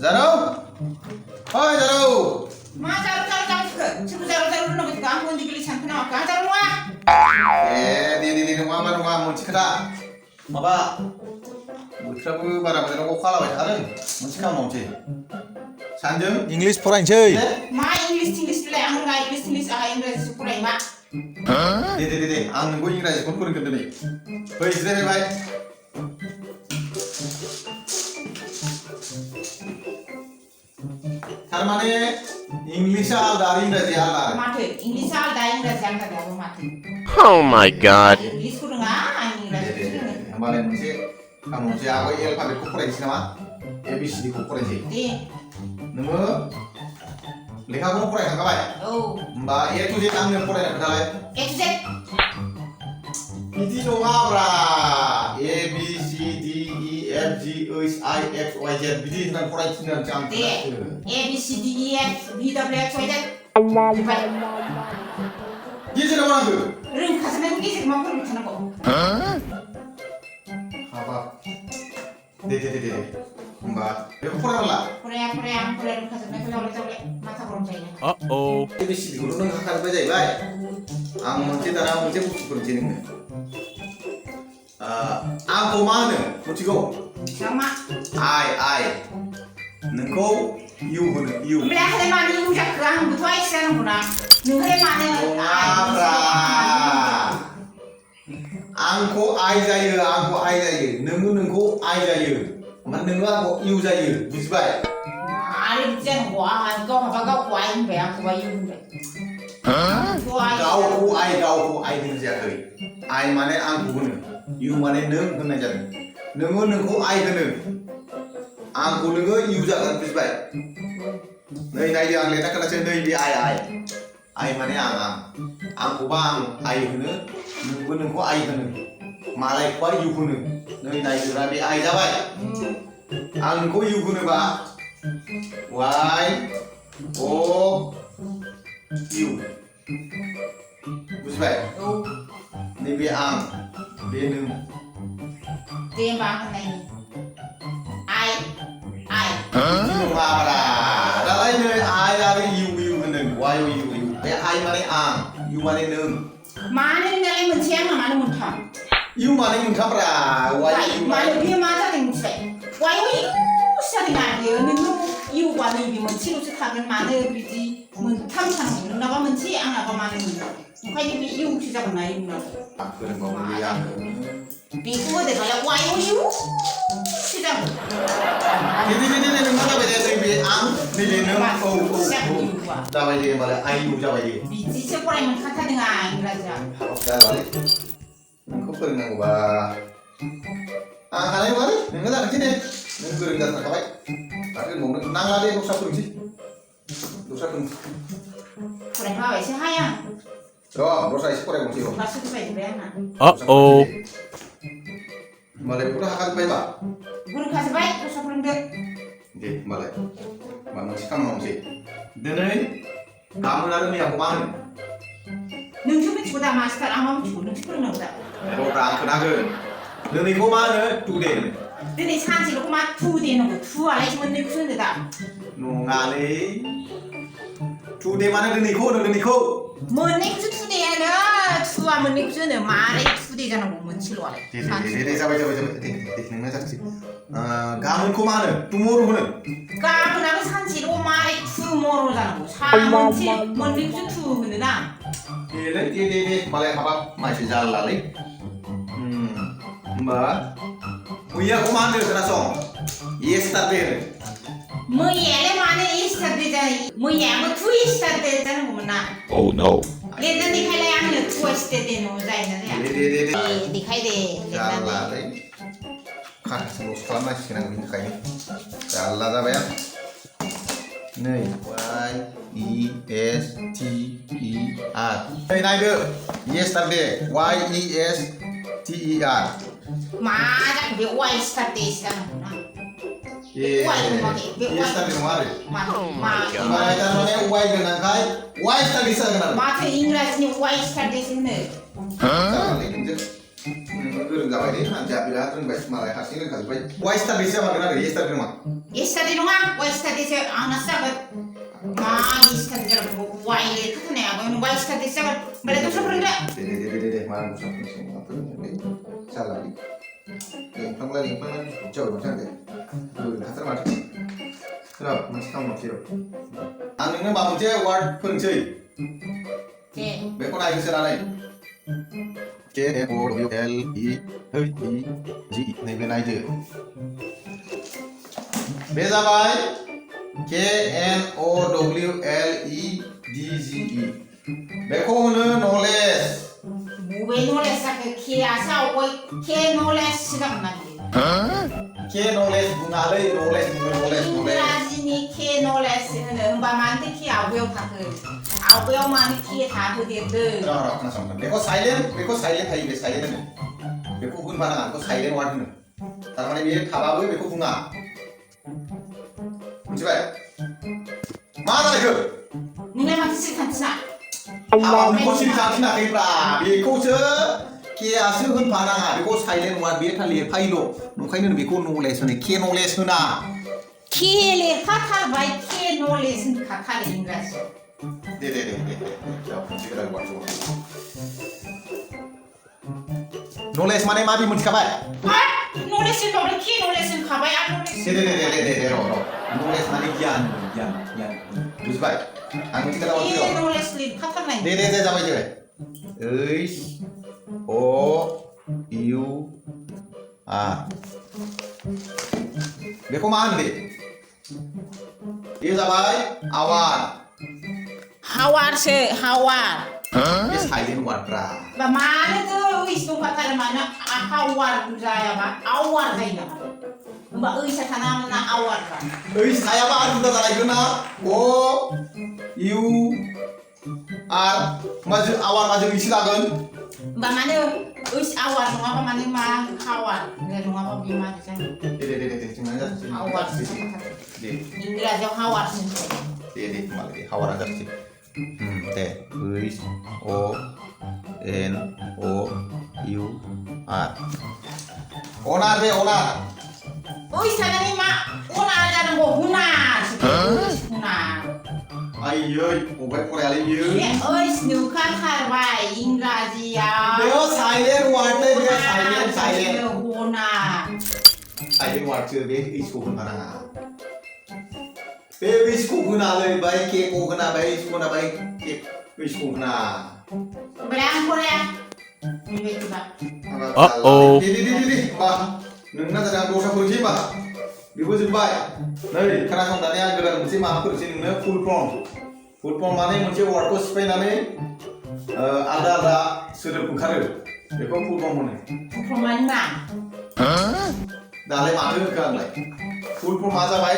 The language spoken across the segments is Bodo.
जारौ ओइ जारौ मा जारौ सोरबो जारौ होननांगौ जोंखौ आं उन्दै गोरलै सानखो नामा गा जारौ नङा दे नङा मोनसे खोथा माबा बोथोराबो बारा मोजां अखा हालाबाय थादों मोनसे खामानि मावनोसै सानजों इंलिस फरायनोसै मा इंलिस बिलाय आं रोङा इंलिस आहा इंराजिसो फरायो मा दे आं नोंखौ इंराजिखौनो फोरोंगोन दिनै फै जिरायबाय थारमाने इंलिसआ आलादा आरो इंराजिया आलादा माथो इंलिसआ आलादा इंराजिया आलादाबो माथो Oh my god. इंलिसखौ रोङा आं इंराजिखौसो रोङो होमबालाय मोनसे मोनसे आगै एलफाबेटखौ फरायनोसै नामा ABCD खौ फरायनोसै दे नोङो लेखाखौनो फरायखांबाय औ होमबा A to Z आंनो फरायनो खोन्थालाय A to Z बिदि नङाब्रा A B C D E F G H I X Y Z बिदि होननानै फरायथिनोसै आं दे A B C D E F V W X Y Z जोब्बाय गेजेराव नांगौ रोंखाजोबनायनि गेजेराव मा फोरोंबाय थानांगौ हाबाब दे होमबा बेखौ फरायला फराया आं फराया रोंखाजोबनायखौ जावले माथा गरम जायो Uh-oh. ABCD खौथ' नों हाखाजोब्बाय जाहैबाय आं दाना मोनसे बुस्थु फोरोंसै नोंनो आंखौ मा होनो मिथिगौ मा आइ नोंखौ इउ होनो इउ ओमफ्राय मानो इउ जाखो आंबोथ' आइसो जानांगौना नोंहाय मानो नङाब्रा आंखौ आइ जायो नोंखौ आइ जायो ओमफ्राय नोङो आंखौ इउ जायो बुजिबाय आरो बिदि जानांगौ आंहा गावखौ आइ होनबाय आंखौबा इउ होनबाय गावखौ आइ होनो जायाखै आइ माने आंखौ होनो इउ माने नों होननाय जादों नोङो नोंखौ आइ होनो आंखौ नोङो इउ जागोन बुजिबाय नै नायदो आं लेखा खोनासै नै बे आइ माने आंखौबा आं आइ होनो नोंबो नोंखौ आइ होनो मालायखौबा इउ होनो नै नायदोरा बे आइ जाबाय आं नोंखौ इउ होनोबा वाइ अ इउ बुझबाय नैबे आं बे नों दे होमबा आं होननायनि आइ नङाब्रा दालाय नै आइ आरो इउ होनदों वाइ इउ बे आइ माने आं इउ माने नों मानो नोंनालाय मोनसे आंना मानो मोनथाम इउ माने मोनथामब्रा वाइ इउ मानो बेयो मा जादों मिथिबाय वाइ इउ जादों आरो नोङो इउबा नैबे मोनसेल'सो थागोन मानो बिदि मोनथाम थानांगौ नोंनाबा मोनसे आंनाबा मानो मोनथाम ओंखायनो बे इउसो जागोन ना इउनाबो बेखौ होदो नालाय वाइ इउ सो जागोन दे नोंहा जाबाय दे नैबे आं नैबे नों औ जाबाय दे होमबालाय आइ इउ जाबाय दे बिदिसो फराय मोनखाथारदों आं इंराजिया जाबाय नोंखौ फोरोंनांगौबा आं हानाय नङालै नोङो जागोनसै दे नों गोरों जाथारखाबाय आरो होनबावनो नांला दे दस्रा फोरोंसै फरायखाबायसोहाय आं दस्रा एसे फरायबावनोसै र' क्लास फरायजोब्बाय आंना Uh-oh. होमबालाय बेखौथ' हाखाजोब्बायबा फोरोंखाजोब्बाय दस्रा फोरोंदो दे होमबालाय मोनसे खामानि मावनोसै दिनै गाबोन आरो मैयाखौ मा होनो नोंसो मिथिगौ दा मास्टार आं मा मिथिगौ नोंसो फोरोंनांगौ दा र'ब्रा आं खोनागोन दिनैखौ मा होनो टुडे होनो दिनै सानसेल'खौ मा टु दे नांगौ टुआलाय मोननैखौसो होनो दा नङालै टुडे माने दिनैखौ होनो दिनैखौ मोननैखौसो टु दे होनो टुआ मोननैखौसो होनो मारै टु दे जानांगौ मोनसेल'आलाय दे जाबाय दे नोंना जाथोंसै गाबोनखौ मा होनो टुमर' होनो गाबोनाबो सानसेल' मारै टुमर' जानांगौ मोनसे मोननैखौसो टु होनो ना देलै दे होमबालाय हाबाब मानसि जारलालै होमबा मैयाखौ मा होनो खोनासं येस्टारडे होनो मैयालाय मानो इस्टारडे जायो मैयाबो टु इस्टारडे जानांगौमोन ना Oh no. लिरनानै देखायलाय आंनो टु इस्टारडे जायोना जाया दे देखाय दे जारलालै खाथासो लस खालामनांसिगोन आं बेनि थाखायनो जारला जाबाय आं नै Y E S T E R नै नायदो yesterday Y E S T E R मा जाखो बे वाइ इस्टारडे जानांगौ ना येस्टारडे नङा आरो माथो थारमाने वाइ गोनांखाय वाइ स्टारडे जागोन आरो इंराजिनि वाइ स्टारडेसो होनो जारलालै नोंजों नोङो गोरों जाबाय दे मानसिया बिराद रोंबाय मालाय हारसिं रोंखाजोब्बाय वाइ स्टाडिसो मागोन आरो ए स्टाडि नङा Yesterday nunga, yesterday se anak sahabat. Ma yesterday jalan wai itu kan ya, kalau wai yesterday sahabat, mereka tuh seperti apa? दे मा बुस्थु मा फोरोंनो सालारि लिंफ्लांलाय जाबाय माथो दे गोरों खाथार माथो र' मोनसे खामानि मावसै र' आं नोंनो माबा मोनसे वार्ड फोरोंसै बेखौ नायगोसो नालाय KNOWLEGE नैबे नायदो बे जाबाय KNOWLEDGE बेखौ होनो knowledge Bube knowledge sakit kia sahabat, kia knowledge sudah kenal. K knowledge बुङालै knowledge इंराजिनि kia knowledge होनो होमबा मानोथो kia आवगायाव थाखो आवगायाव मानो kia थाहोदेरदों र' खोनासंगोन बेखौ साइलेन्ट थायो बे साइलेन्ट होनो बेखौ होनबानाङा बेखौ साइलेन्ट वार्ड होनो थारमाने बेयो थाबाबो बेखौ बुङा मिथिबाय मा जालायखो नोंलाय माथो सिरिखानथिना हाबाब नोंखौ सिरि थांफिनाखैब्रा बेखौसो केआसो होनफानाङा बेखौ साइलेन्ट वार्ड बे थालिर फाइल' नंखायनो बेखौ नलेज होनो के नलेज होना kia लेखाथारबाय kia knowledge होनखाथारो इंराजियाव दे खनसे गोदान वार्ड नलेज माने मा बे मोनथिखाबाय knowledge होनबाबो kia knowledge होनखाबाय आं knowledge दे र' नलेज माने गियान बुजिबाय आं मोनसे खोथा kia बुंसै knowledge लिरखाथारनाय दे जाबाय H O U R बेखौ मा होनो दे बे जाबाय आवार हावारसो हावार बे साइलेन्ट वार्डब्रा बा मानोथो ओइस दंखाथारो मानो हावार जायाबा आवार जायो नामा होमबा ओइसा थानाङामोन ना आवारबा ओइस थायाबा आरो जुदा जालायगोन ना O U R माजो आवार माजो इसे लागोन होमबा मानो ओइस आवार नङाबा मानो मा हावार नङाबा बे मा जायो दे जोंना जाथोंसै हावारसो दे इंराजियाव हावारसो दे मालाय दे हावारा जाथोंसै दे ओइस O N O U R अनार बे अनार ओइस थानानै मा अनार जानांगौ हुनार हुनार आयै बबाय फरायालै बियो ओइस नुखाथारबाय इंराजियाव बेयो साइलेन्ट वार्ड बे साइलेन्ट हुनार साइलेन्ट वार्डसो बे इचखौ होनफानाङा बे इचखौ होनालै बाय केखौ होना बाय इचखौ होना बाय के इचखौ होना ओमफ्राय आं फराया बेबायदिबा दे बा नोंना जादों आं दस्रा फोरोंसै बा बेबो जोब्बाय नै खोनासं दानिया गोदान मोनसे माबा फोरोंसै नोंनो फुल फर्म माने मोनसे वार्डखौ सिफायनानै आलादा सोदोब ओंखारो बेखौ फुल फर्म होनो प्रमाण मा दालाय माथो होखो आंलाय फुल फर्मआ जाबाय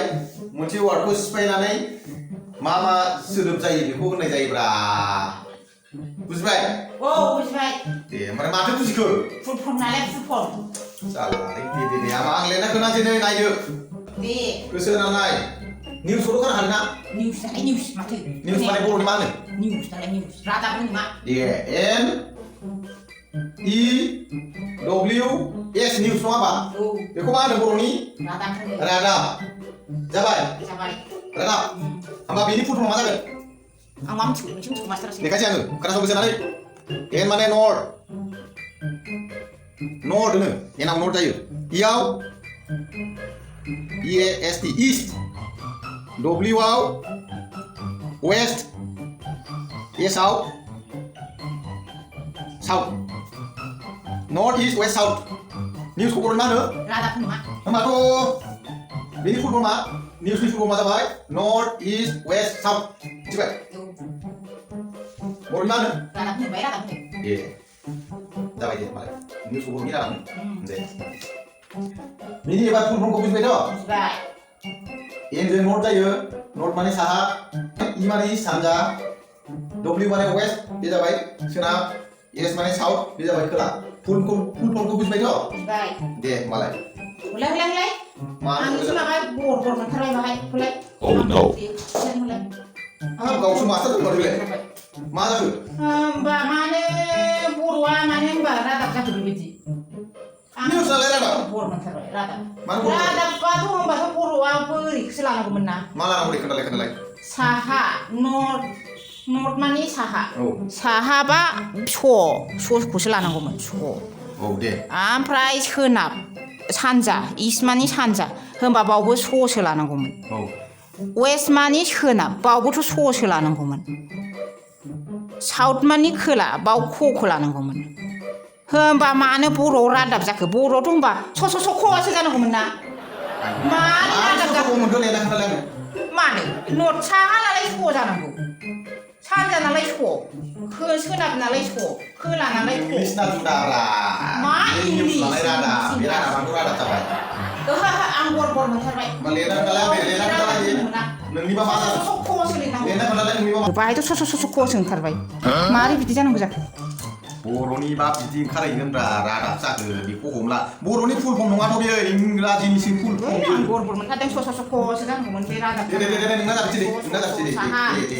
मोनसे वार्डखौ सिफायनानै मा सोदोब जायो बेखौ होननाय जायोब्रा बुजिबाय औ बुजिबाय दे ओमफ्राय माथो बुजिखो फुल फर्म नालाय फुल फर्म जालाय दे आं लिरना खोनासै नै नायदो दे गोसो होनानै निउसखौथ' खोनाखादों ना निउस नालाय निउस माथो निउस माने बर'नि मा होनो निउस नालाय निउस रादाब होनो मा दे N E W S news नङा होनबा औ बेखौ मा होनो बर'नि रादाब होनो रादाब जाबाय जाबाय रादाब होमबा बेनि फुल फर्मआ मा जागोन आं मा मिथिगौ नोंसो मिथिगौ मास्टारासो लेखासै आङो खोनासं गोसो होनानै N माने नर्थ होनो N आव नर्थ जायो E आव E A S T east W आव वेस्ट S आव south north east west south निउसखौ बर'नि मा होनो रादाब होनो मा होमबाथ' बेनि फुल फर्मआ निउसनि फुल फर्मआ जाबाय नर्थ इस्ट वेस्ट साउथ मिथिबाय बर'नि मा होनो रादाब होनबाय रादाब होनो दे जाबाय दे मालाय निउसखौ बर'नि रादाब दे बिनि एबार फुल फर्मखौ बुजिबायथ' बुजिबाय N जों नर्थ जायो नर्थ माने साहा E माने इस्ट सानजा W माने वेस्ट बे जाबाय सोनाब S माने साउथ बे जाबाय खोला फुल फर्मखौ बुजिबायथ' बुजिबाय दे मालाय होलाय आं एसे माबा बर मोनथारबाय बाहाय होलाय Oh no गावसो मास्टार दोनबाय मा जाखो होमबा मानो बर'आ मानो होमबा रादाब जाखो बेबायदि निउसआलाय रादाब बर मोनथारबाय रादाब मानो बर रादाबाथ' होनबाथ' बर'आ बोरैखौसो लानांगौमोन ना मा लानांगौ दे खोन्थालाय साहा नर्थ माने साहा औ साहाबा स'खौसो लानांगौमोन स' औ दे ओमफ्राय सोनाब सानजा इस्ट माने सानजा होनबा बावबो स'सो लानांगौमोन औ वेस्ट माने सोनाब बावबोथ' स'सो लानांगौमोन साउथ माने खोला बाव ख'खौ लानांगौमोन होनबा मानो बर'आव रादाब जाखो बर'आवथ' होनबा स' ख'आसो जानांगौमोन ना मानो रादाब जाखो मोनखो लेना खोन्थालाय मानो नर्थ साहा नालाय स' जानांगौ सानजा नालाय स' सोनाब नालाय स' खोला नालाय ख' इंलिस ना जुदाब्रा मा निउस लानाय रादाब बे रादाबाथ' रादाब जाबाय ओहो आं बर मोनथारबाय मा लेना खोन्थालाय लेना खोन्थालाय नोंनिबा मा जादों स' ख'सो लिरनांगौ लेना खोन्थालाय नोंनिबा मा बाहायथ' स' ख'सो ओंखारबाय मारै बिदि जानांगौ जाखो बर'नि बा बिदि ओंखारहैगोनब्रा रादाब जाखो बेखौ हमला बर'नि फुल फर्म नङाथ' बेयो इंराजिनिसो फुल फर्म आं बर मोनथारदों स' ख'सो जानांगौमोन बे रादाब दे नोंना जाबोसै दे नोंना जाबोसै दे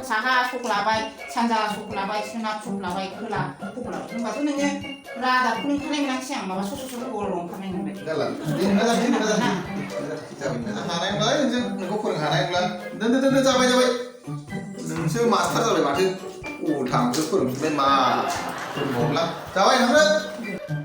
साहा स'खौ लाबाय सानजा स'खौ लाबाय सोनाब स'खौ लाबाय खोला स'खौ लाबाय होनबाथ' नोङो रादाबखौ ओंखारनाय मोनाखिसै आं माबा स' बर' ओंखारनाय मोनबाय जाला दे नोंना जाबोसै जाबाय नोंना हानाय नंलाय नोंखौ फोरोंनो हानाय नंला दोन जाबाय नोंसो मास्टार जाबाय माथो उल्थांसो फोरोंफिनबाय मा फोरोंबावला जाबाय थांदो